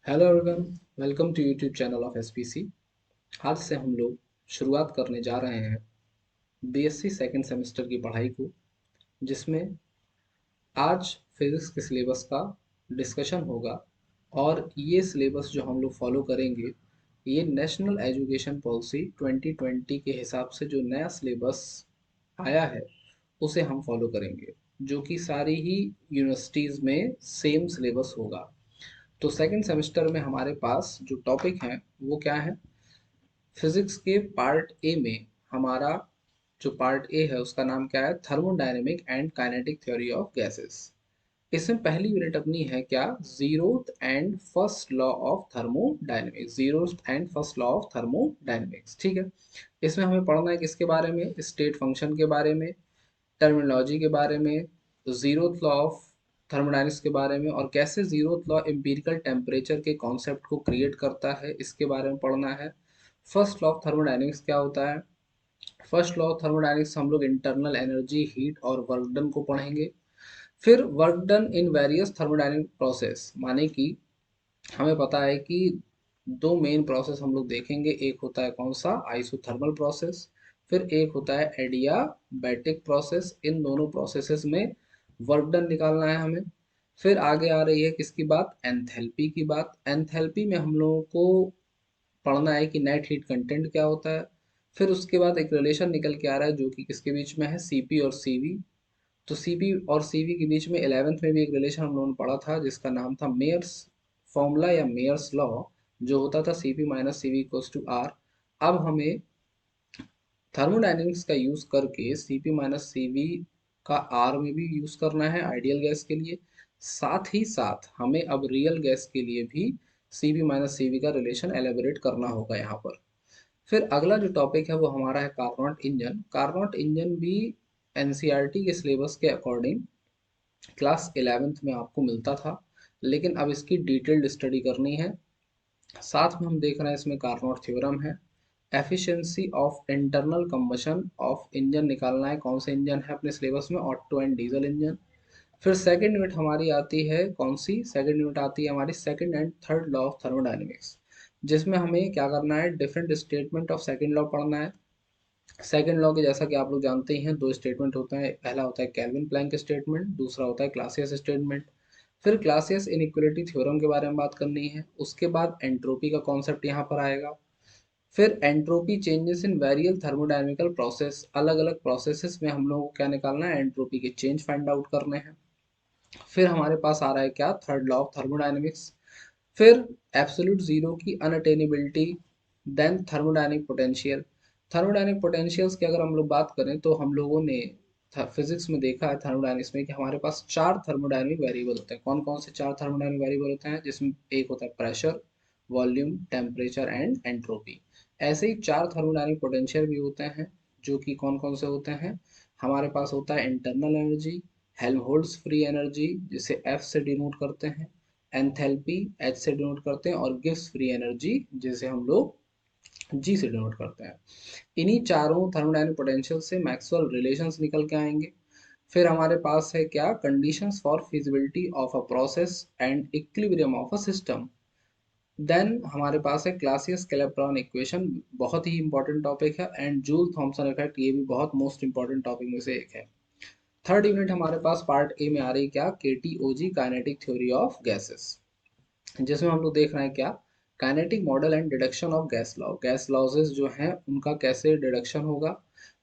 Hello everyone, welcome to YouTube channel of SPC. आज से हम लोग शुरुआत करने जा रहे हैं बीएससी सेकंड सेमेस्टर की पढ़ाई को, जिसमें आज फिजिक्स के सिलेबस का डिस्कशन होगा। और ये सिलेबस जो हम लोग फॉलो करेंगे, ये नेशनल एजुकेशन पॉलिसी 2020 के हिसाब से जो नया सिलेबस आया है उसे हम फॉलो करेंगे, जो कि सारी ही यूनिवर्सिटीज़ में सेम सिलेबस होगा। तो सेकंड सेमेस्टर में हमारे पास जो टॉपिक हैं वो क्या है? फिजिक्स के पार्ट ए में हमारा जो पार्ट ए है उसका नाम क्या है? Thermodynamic and kinetic theory of gases. इसमें पहली यूनिट अपनी है क्या? Zeroth and first law of thermodynamics. Zeroth and first law of thermodynamics, ठीक है। इसमें हमें पढ़ना है किसके बारे में? स्टेट फंक्शन के बारे में, टर्मिनोलॉजी के बारे में, जीरोथ लॉ ऑफ थर्मोडायनेमिक्स के बारे में, और कैसे जीरोथ लॉ एम्पिरिकल टेम्परेचर के कॉन्सेप्ट को क्रिएट करता है, इसके बारे में पढ़ना है। फर्स्ट लॉ ऑफ थर्मोडायनेमिक्स क्या होता है? फर्स्ट लॉ ऑफ थर्मोडायनेमिक्स हम लोग इंटरनल एनर्जी, हीट और वर्क डन को पढ़ेंगे। फिर work done in various thermodynamic process, माने कि हमें पता है कि दो मेन प्रोसेस हम लोग देखेंगे। एक होता है कौन सा? Isothermal process. फिर एक होता है एडियाबैटिक प्रोसेस। इन दोनों प्रोसेसेस में वर्क डन निकालना है हमें। फिर आगे आ रही है किसकी बात? एंथैल्पी की बात। एंथैल्पी में हम लोगों को पढ़ना है कि नेट हीट कंटेंट क्या होता है। फिर उसके बाद एक रिलेशन निकल के आ रहा है जो कि किसके बीच में है? सीपी और सीवी। तो सीपी और सीवी के बीच में 11th में भी एक रिलेशन हम लोगों ने पढ़ा था जिसका नाम था मेयर्स फॉर्मूला या मेयर्स लॉ, जो होता था CP minus CV equals to R. अब हमें थर्मोडायनेमिक्स का यूज करके सीपी माइनस सीवी का आर में भी यूज करना है आइडियल गैस के लिए। साथ ही साथ हमें अब रियल गैस के लिए भी सीपी माइनस सीवी का रिलेशन एलेबोरेट करना होगा यहाँ पर। फिर अगला जो टॉपिक है वो हमारा है कार्नोट इंजन। कार्नोट इंजन भी एनसीईआरटी के सिलेबस के अकॉर्डिंग क्लास 11th में आपको मिलता था, लेकिन अब इसकी डिटेल्ड स्टडी करनी है। साथ में हम देख रहे हैं इसमें कार्नोट थ्योरम है। Efficiency of internal combustion of engine निकालना है। कौन से इंजन है अपने सिलेबस में? Auto and diesel engine. फिर सेकंड यूनिट हमारी आती है कौन सी? सेकंड यूनिट आती है हमारी second and third law of thermodynamics, जिसमें हमें क्या करना है? Different statement of second law पढ़ना है। सेकंड लॉ के जैसा कि आप लोग जानते ही हैं, दो स्टेटमेंट होते हैं। पहला होता है केल्विन प्लैंक स्टेटमेंट, दूसरा होता है क्लासियस स्टेटमेंट। फिर क्लासियस इनइक्वालिटी थ्योरम के बारे में बात करनी है। उसके बाद एंट्रोपी का कॉन्सेप्ट यहाँ पर आएगा। फिर entropy changes in various thermodynamical process, अलग अलग प्रोसेसेस में हम लोगों को क्या निकालना है? एंट्रोपी के चेंज फाइंड आउट करने हैं। फिर हमारे पास आ रहा है क्या? Third law of thermodynamics. फिर एब्सोल्यूट जीरो की अनअटेनेबिलिटी, देन थर्मोडायनिक पोटेंशियल। थर्मोडायनिक पोटेंशियल्स की अगर हम लोग बात करें तो हम लोगों ने फिजिक्स में देखा है थर्मोडायनिक्स में कि हमारे पास चार थर्मोडायनिक वेरिएबल होते हैं। कौन कौन से चार थर्मोडायनिक वेरिएबल होते हैं? जिसमें एक होता है pressure, volume, temperature and entropy. ऐसे ही चार थर्मोडायनिक पोटेंशियल भी होते हैं, जो कि कौन कौन से होते हैं? हमारे पास होता है internal energy, Helmholtz free energy जिसे एफ से डिनोट करते हैं, एंथैल्पी एच से डिनोट करते हैं, और गिब्स फ्री एनर्जी जिसे हम लोग जी से डिनोट करते हैं। इन्हीं चारों थर्मोडायनेमिक पोटेंशियल से मैक्सवेल रिलेशंस निकल के आएंगे। फिर हमारे पास है क्या? Conditions for feasibility of a process and equilibrium of a system. Then हमारे पास है क्लासियस कैलेब्रॉन इक्वेशन, बहुत ही इंपॉर्टेंट टॉपिक है, एंड जूल थॉम्सन इफेक्ट, ये भी बहुत मोस्ट इंपॉर्टेंट टॉपिक में से एक है। थर्ड यूनिट हमारे पास पार्ट ए में आ रही क्या? केटीओजी काइनेटिक थ्योरी ऑफ गैसेस, जिसमें हम लोग देख रहे हैं क्या? Kinetic model and deduction of gas law. Gas lodges जो हैं उनका कैसे डिडक्शन होगा।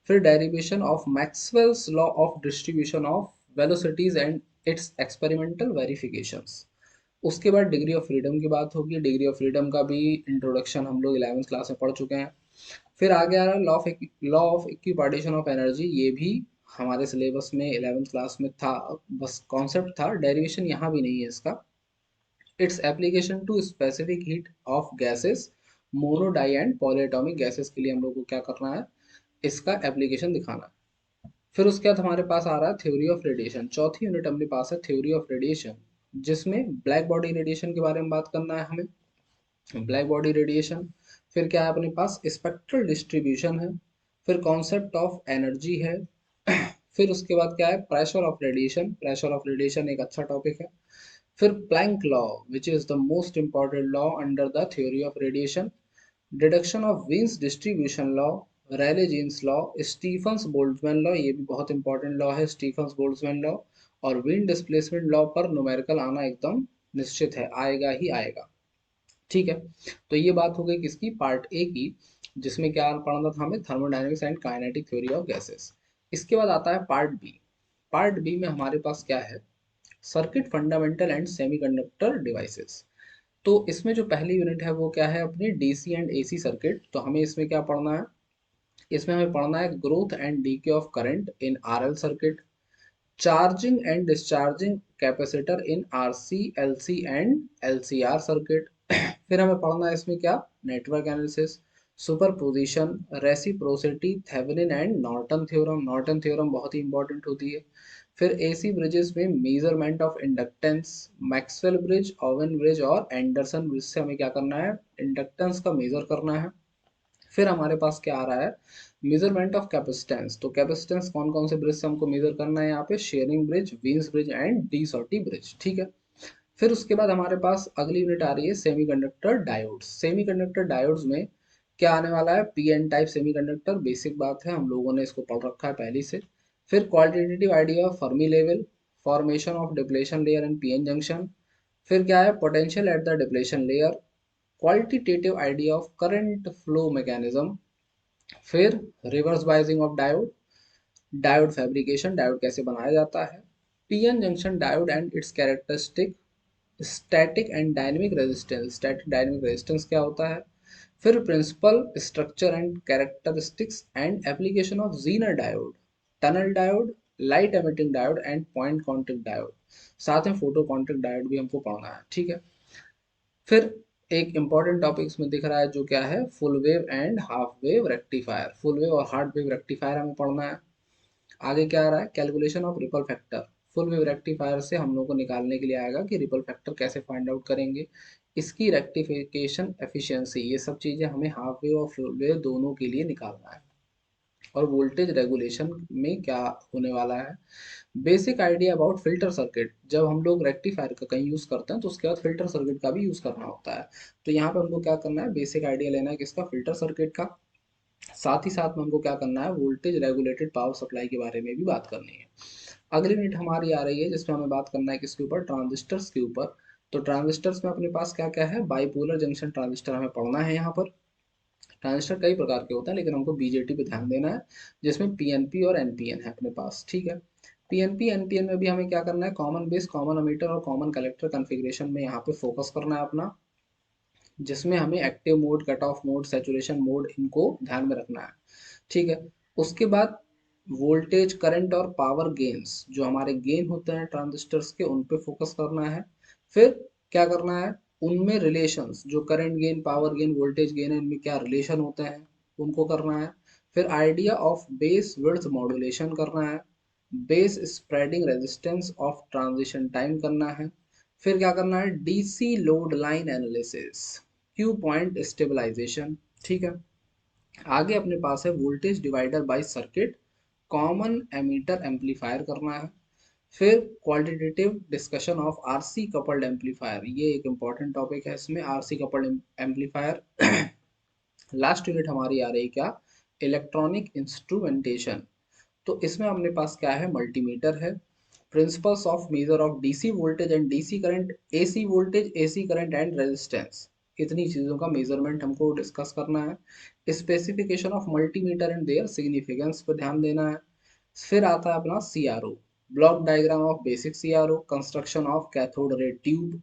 फिर derivation of Maxwell's law of distribution of velocities and it's experimental verifications. उसके बाद डिग्री ऑफ फ्रीडम की बात होगी। डिग्री ऑफ फ्रीडम का भी इंट्रोडक्शन हम लोग 11th क्लास में पढ़ चुके हैं। फिर आगे आ रहा है law of equipartition of energy, ये भी हमारे सिलेबस में 11th क्लास में था, बस कॉन्सेप्ट था, डेरिवेशन यहाँ भी नहीं है इसका। It's application to specific heat of gases, mono di and polyatomic gases के लिए हम लोग को क्या करना है? इसका एप्लीकेशन दिखाना है। फिर उसके बाद हमारे पास आ रहा है थ्योरी ऑफ रेडिएशन। चौथी यूनिट अपने पास है थ्योरी ऑफ रेडिएशन, जिसमें ब्लैक बॉडी रेडिएशन के बारे में बात करना है हमें। Black body radiation. फिर क्या है अपने पास? स्पेक्ट्रल डिस्ट्रीब्यूशन है। फिर कॉन्सेप्ट ऑफ एनर्जी है। फिर उसके बाद क्या है? Pressure of radiation. Pressure of radiation एक अच्छा टॉपिक है। फिर Planck law which is the most important law under the theory of radiation, deduction of Wien's distribution law, Rayleigh Jeans law, Stefan's Boltzmann law, ये भी बहुत important law है Stefan's Boltzmann law, और Wien displacement law पर numerical आना एकदम निश्चित है, आएगा ही आएगा। ठीक है, तो ये बात हो गई किसकी, पार्ट ए की, जिसमें क्या पढ़ना था हमें, thermodynamics and kinetic theory of gases. इसके बाद आता है पार्ट बी। पार्ट बी में हमारे पास क्या है, circuit fundamental and semiconductor devices. तो इसमें जो पहली यूनिट है वो क्या है अपनी, डीसी एंड एसी सर्किट। तो हमें इसमें क्या पढ़ना है, इसमें हमें पढ़ना है growth and DK of current in RL circuit, charging and discharging capacitor in RC LC and LCR circuit. फिर हमें पढ़ना है इसमें क्या, network analysis, superposition, reciprocity, Thevenin and Norton theorem. Norton theorem बहुत ही इंपॉर्टेंट होती है। फिर एसी ब्रिजेस में measurement of inductance, Maxwell bridge, oven bridge और एंडरसन ब्रिज से हमें क्या करना है, इंडक्टेंस का मेजर करना है। फिर हमारे पास क्या आ रहा है, मेजरमेंट ऑफ कैपेसिटेंस। तो कैपेसिटेंस कौन कौन से ब्रिज से हमको मेजर करना है यहाँ पे, Schering bridge, Wien's bridge and De Sauty bridge. ठीक है, फिर उसके बाद हमारे पास अगली यूनिट आ रही है सेमीकंडक्टर डायोड्स। सेमीकंडक्टर डायोड्स में क्या आने वाला है, P N type semiconductor, basic बात है, हम लोगों ने इसको पढ़ रखा है पहले से। फिर qualitative idea of Fermi level, formation of depletion layer and PN junction. फिर क्या है, potential at the depletion layer, qualitative idea of current flow mechanism. फिर reverse biasing of diode, diode fabrication, diode कैसे बनाया जाता है, PN junction diode and its characteristic, static and dynamic resistance, static dynamic resistance क्या होता है। फिर principle, structure and characteristics and application of Zener diode, tunnel diode, light emitting diode and point contact diode. साथ में photo contact diode भी हमको पढ़ना है। ठीक है, फिर एक इंपॉर्टेंट टॉपिक इसमें दिख रहा है जो क्या है, full wave and half wave rectifier. Full wave और हाफ वेव रेक्टिफायर हमें पढ़ना है। आगे क्या आ रहा है, calculation of ripple factor. Full wave rectifier से हम लोग को निकालने के लिए आएगा कि रिपल फैक्टर कैसे फाइंड आउट करेंगे, इसकी रेक्टिफिकेशन एफिशिएंसी, ये सब चीज़ें हमें हाफ वेव और फुल वेव दोनों के लिए निकालना है। और वोल्टेज रेगुलेशन में क्या होने वाला है, basic idea about filter circuit. जब हम लोग रेक्टिफायर का कहीं यूज़ करते हैं तो उसके बाद फिल्टर सर्किट का भी यूज़ करना होता है। तो यहाँ पे हमको क्या करना है, बेसिक आइडिया लेना है किसका, फिल्टर सर्किट का। साथ ही साथ में हमको क्या करना है, वोल्टेज रेगुलेटेड पावर सप्लाई के बारे में भी बात करनी है। अगली यूनिट हमारी आ रही है जिसमें हमें बात करना है किसके ऊपर, ट्रांजिस्टर्स के ऊपर। तो ट्रांजिस्टर्स में अपने पास क्या क्या है, बाइपोलर जंक्शन ट्रांजिस्टर हमें पढ़ना है यहाँ पर। ट्रांजिस्टर कई प्रकार के होते हैं लेकिन हमको बीजेटी पे ध्यान देना है, जिसमें पीएनपी और एनपीएन है अपने पास। ठीक है, पीएनपी एनपीएन में भी हमें क्या करना है, कॉमन बेस, कॉमन अमीटर और कॉमन कलेक्टर कॉन्फ़िगरेशन में यहाँ पे फोकस करना है अपना, जिसमें हमें active mode, cut off mode, saturation mode, इनको ध्यान में रखना है। ठीक है, उसके बाद वोल्टेज, करंट और पावर गेन्स, जो हमारे गेन होते हैं ट्रांजिस्टर्स के, उन पे फोकस करना है। फिर क्या करना है, उनमें रिलेशंस, जो current gain, power gain, voltage gain है, इनमें क्या रिलेशन होते हैं, उनको करना है। फिर idea of base width modulation करना है, base spreading resistance of transition time करना है। फिर क्या करना है, DC load line analysis, Q point stabilization. ठीक है, आगे अपने पास है voltage divider by circuit, common emitter amplifier करना है। फिर qualitative discussion of RC coupled amplifier, ये एक इंपॉर्टेंट टॉपिक है इसमें, RC coupled amplifier. Last unit हमारी आ रही है क्या, इलेक्ट्रॉनिक इंस्ट्रूमेंटेशन। तो इसमें अपने पास क्या है, मल्टीमीटर है, principles of measure of DC voltage and DC current, AC voltage, AC current and resistance, इतनी चीज़ों का मेजरमेंट हमको डिस्कस करना है। Specification of multimeter and their significance पर ध्यान देना है। फिर आता है अपना CRO, block diagram of basic CRO, construction of cathode ray tube.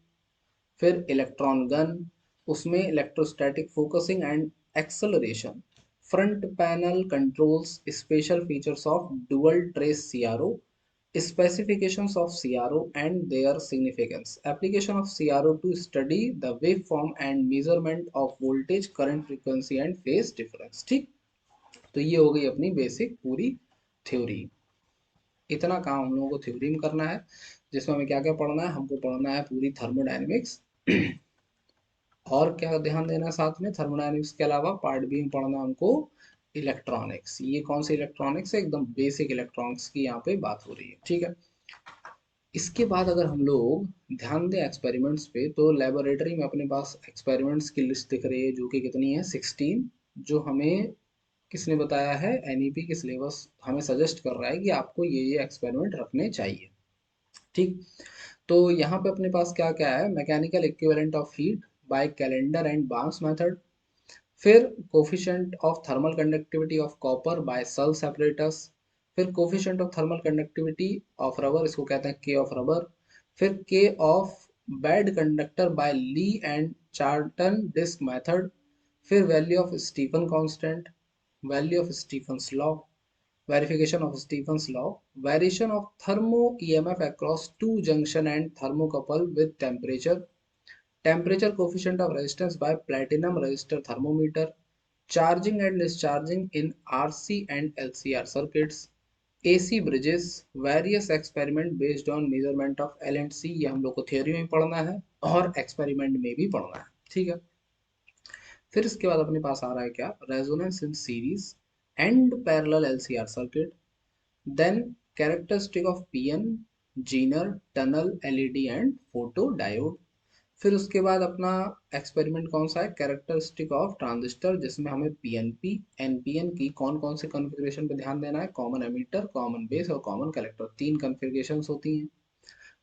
फिर इलेक्ट्रॉन गन, उसमें electrostatic focusing and acceleration, front panel controls, special features of dual trace CRO, specifications of CRO and their significance, application of CRO to study the waveform and measurement of voltage, current, frequency and phase difference। ठीक, तो ये हो गई अपनी basic पूरी theory. इतना काम हम लोगों को थ्योरी में करना है, जिसमें हमें क्या क्या पढ़ना है, हमको पढ़ना है पूरी थर्मोडायनेमिक्स। और क्या ध्यान देना है साथ में, थर्मोडायनेमिक्स के अलावा पार्ट बी में पढ़ना है हमको इलेक्ट्रॉनिक्स। ये कौन सी इलेक्ट्रॉनिक्स है, एकदम बेसिक इलेक्ट्रॉनिक्स की यहाँ पे बात हो रही है। ठीक है, इसके बाद अगर हम लोग ध्यान दें एक्सपेरिमेंट्स पे, तो लेबोरेटरी में अपने पास एक्सपेरिमेंट्स की लिस्ट दिख रही है जो कि कितनी है 16, जो हमें किसने बताया है, एनईपी की सिलेबस हमें सजेस्ट कर रहा है कि आपको ये एक्सपेरिमेंट रखने चाहिए। ठीक, तो यहाँ पे अपने पास क्या क्या है, mechanical equivalent of heat by Callendar and Barnes method, फिर coefficient of thermal conductivity of copper by Searle separators, फिर coefficient of thermal conductivity of rubber, इसको कहते हैं के ऑफ रबर, फिर K of bad conductor by Lee and Charlton disc method, फिर value of Stefan constant, value of Stefan's law, verification of Stephen's law, variation of thermo EMF across two junction and thermocouple with temperature, temperature coefficient of resistance by platinum resistor thermometer, charging and discharging in RC and LCR circuits, AC bridges, various experiment based on measurement of L and C, ये हम लोग को theory में पढ़ना है और experiment में भी पढ़ना है, ठीक है। फिर इसके बाद अपने पास आ रहा है क्या, resonance in series and parallel LCR circuit, then characteristic of PN, Zener, tunnel, LED and photo diode. फिर उसके बाद अपना एक्सपेरिमेंट कौन सा है, कैरेक्टरिस्टिक ऑफ ट्रांजिस्टर, जिसमें हमें पीएनपी एनपीएन की कौन कौन से कॉन्फ़िगरेशन पे ध्यान देना है, कॉमन एमीटर, कॉमन बेस और कॉमन कलेक्टर, तीन कॉन्फ़िगरेशंस होती हैं।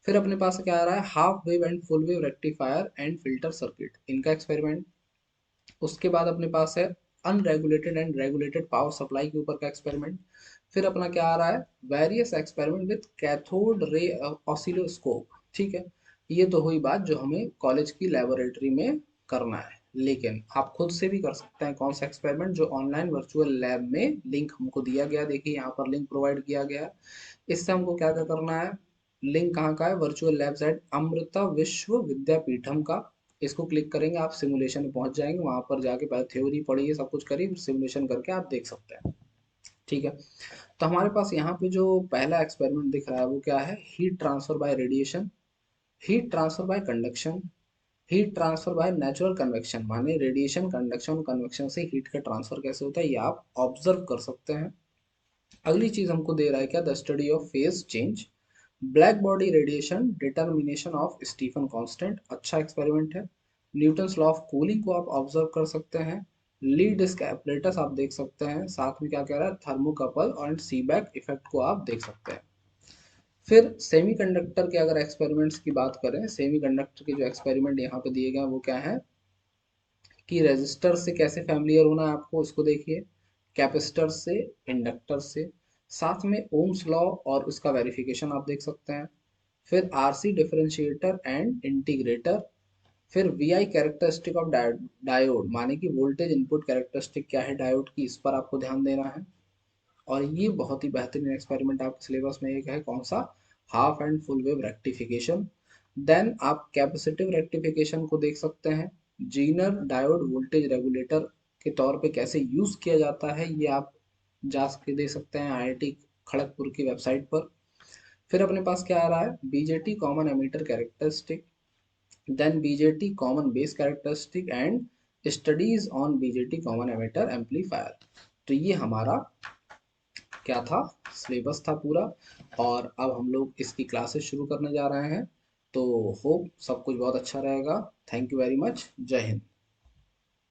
फिर अपने पास क्या आ रहा है, half wave and full wave rectifier and filter circuit, इनका एक्सपेरिमेंट। उसके बाद अपने पास है unregulated and regulated power supply के ऊपर का एक्सपेरिमेंट। फिर अपना क्या आ रहा है, various experiment with cathode ray oscilloscope, ठीक है। ये तो हुई बात जो हमें कॉलेज की लेबोरेटरी में करना है, लेकिन आप खुद से भी कर सकते हैं कौन सा एक्सपेरिमेंट, जो ऑनलाइन वर्चुअल लैब में लिंक हमको दिया गया, देखिए यहाँ पर लिंक प्रोवाइड किया गया है। इससे हमको क्या क्या करना है, लिंक कहाँ का है, वर्चुअल लैब साइट अमृता विश्व विद्यापीठम का, इसको क्लिक करेंगे आप सिमुलेशन में पहुंच जाएंगे, वहां पर जाके पहले थ्योरी पढ़िए, सब कुछ करिए, फिर सिमुलेशन करके आप देख सकते हैं, ठीक है। तो हमारे पास यहाँ पे जो पहला एक्सपेरिमेंट दिख रहा है वो क्या है, heat transfer by radiation, heat transfer by conduction, heat transfer by natural convection, माने रेडिएशन, कंडक्शन, कन्वेक्शन से हीट का ट्रांसफर कैसे होता है ये आप ऑब्जर्व कर सकते हैं। अगली चीज हमको दे रहा है क्या, the study of phase change, black body radiation, determination of Stefan constant, अच्छा एक्सपेरिमेंट है। न्यूटन्स लॉ ऑफ कूलिंग को आप ऑब्जर्व कर सकते हैं। लीड डिस्क एपरेटस आप देख सकते हैं, साथ में क्या कह रहा है, थर्मोकपल और सीबैक इफेक्ट को आप देख सकते हैं। फिर सेमीकंडक्टर के अगर एक्सपेरिमेंट्स की बात करें, सेमीकंडक्टर के जो एक्सपेरिमेंट यहाँ पे दिए गए हैं वो क्या है, कि रेजिस्टर से कैसे फैमिलियर होना है आपको, उसको देखिए, कैपेसिटर से, इंडक्टर से, साथ में ओम्स लॉ और उसका वेरिफिकेशन आप देख सकते हैं। फिर आरसी डिफरेंशिएटर एंड इंटीग्रेटर, फिर वीआई कैरेक्टरिस्टिक ऑफ डायोड, माने कि वोल्टेज इनपुट कैरेक्टरिस्टिक क्या है डायोड की, इस पर आपको ध्यान देना है। और ये बहुत ही बेहतरीन एक्सपेरिमेंट आपके सिलेबस में एक है, कौन सा, half and full wave rectification. Then आप कैपेसिटिव रेक्टिफिकेशन को देख सकते हैं, जीनर डायोड वोल्टेज रेगुलेटर के तौर पे कैसे यूज किया जाता है ये आप जा के देख सकते हैं आईआईटी खड़गपुर की वेबसाइट पर। फिर अपने पास क्या आ रहा है, BJT common emitter characteristic, then BJT common base characteristic and studies on BJT common emitter amplifier. तो ये हमारा क्या था, सिलेबस था पूरा, और अब हम लोग इसकी क्लासेस शुरू करने जा रहे हैं। तो होप सब कुछ बहुत अच्छा रहेगा। थैंक यू वेरी मच, जय हिंद।